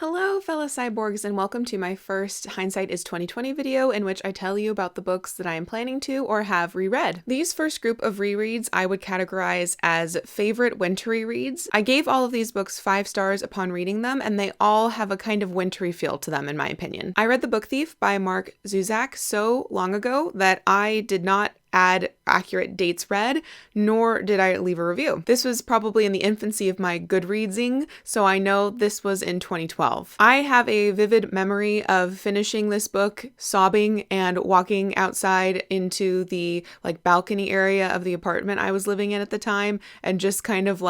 Hello fellow cyborgs, and welcome to my first Hindsight is 2020 video in which I tell you about the books that I am planning to or have reread. These first group of rereads I would categorize as favorite wintry reads. I gave all of these books 5 stars upon reading them, and they all have a kind of wintry feel to them in my opinion. I read The Book Thief by Mark Zuzak so long ago that I did not add accurate dates read, nor did I leave a review. This was probably in the infancy of my Goodreadsing, so I know this was in 2012. I have a vivid memory of finishing this book, sobbing, and walking outside into the balcony area of the apartment I was living in at the time, and just kind of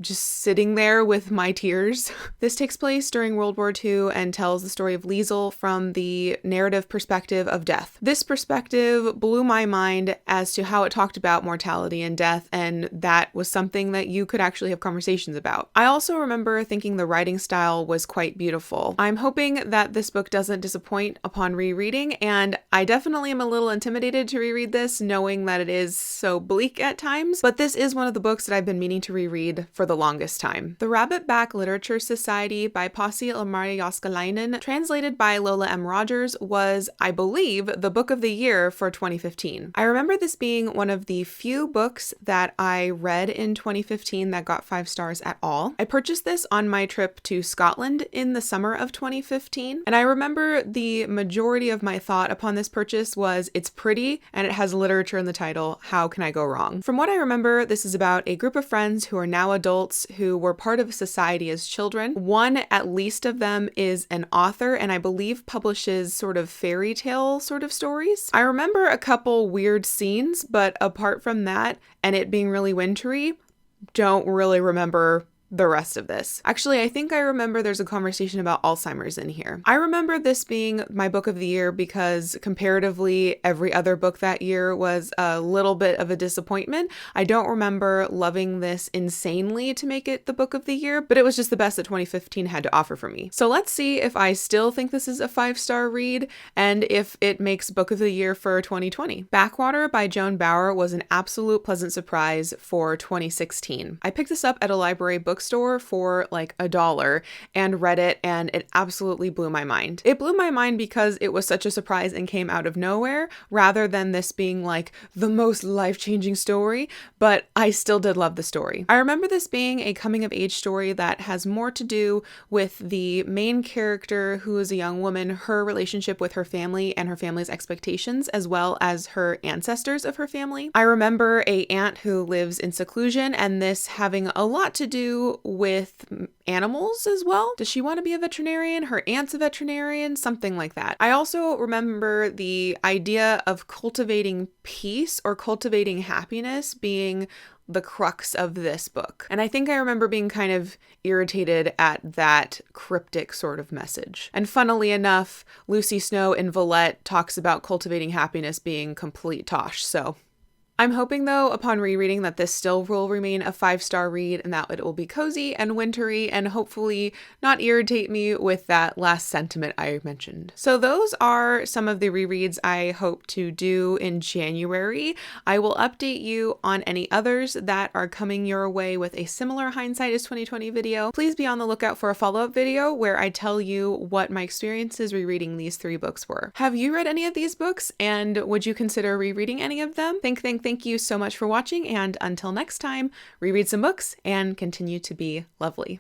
just sitting there with my tears. This takes place during World War II and tells the story of Liesel from the narrative perspective of death. This perspective blew my mind as to how it talked about mortality and death, and that was something that you could actually have conversations about. I also remember thinking the writing style was quite beautiful. I'm hoping that this book doesn't disappoint upon rereading, and I definitely am a little intimidated to reread this, knowing that it is so bleak at times, but this is one of the books that I've been meaning to reread for the longest time. The Rabbitback Literature Society by Pasi Ilmari Jaskalainen, translated by Lola M. Rogers, was, I believe, the book of the year for 2015. I remember this being one of the few books that I read in 2015 that got 5 stars at all. I purchased this on my trip to Scotland in the summer of 2015, and I remember the majority of my thought upon this purchase was, it's pretty and it has literature in the title, how can I go wrong? From what I remember, this is about a group of friends who are now adults who were part of society as children. One, at least, of them is an author, and I believe publishes sort of fairy tale sort of stories. I remember a couple weird scenes, but apart from that, and it being really wintry, don't really remember the rest of this. Actually, I think I remember there's a conversation about Alzheimer's in here. I remember this being my book of the year because comparatively every other book that year was a little bit of a disappointment. I don't remember loving this insanely to make it the book of the year, but it was just the best that 2015 had to offer for me. So let's see if I still think this is a 5-star read and if it makes book of the year for 2020. Backwater by Joan Bauer was an absolute pleasant surprise for 2016. I picked this up at a library bookstore for $1 and read it, and it absolutely blew my mind. It blew my mind because it was such a surprise and came out of nowhere, rather than this being the most life-changing story, but I still did love the story. I remember this being a coming-of-age story that has more to do with the main character, who is a young woman, her relationship with her family and her family's expectations, as well as her ancestors of her family. I remember an aunt who lives in seclusion, and this having a lot to do with animals as well. Does she want to be a veterinarian? Her aunt's a veterinarian, something like that. I also remember the idea of cultivating peace or cultivating happiness being the crux of this book. And I think I remember being kind of irritated at that cryptic sort of message. And funnily enough, Lucy Snow in Villette talks about cultivating happiness being complete tosh, so I'm hoping, though, upon rereading that this still will remain a 5-star read and that it will be cozy and wintry and hopefully not irritate me with that last sentiment I mentioned. So those are some of the rereads I hope to do in January. I will update you on any others that are coming your way with a similar Hindsight is 2020 video. Please be on the lookout for a follow-up video where I tell you what my experiences rereading these 3 books were. Have you read any of these books, and would you consider rereading any of them? Thank you so much for watching, and until next time, reread some books and continue to be lovely.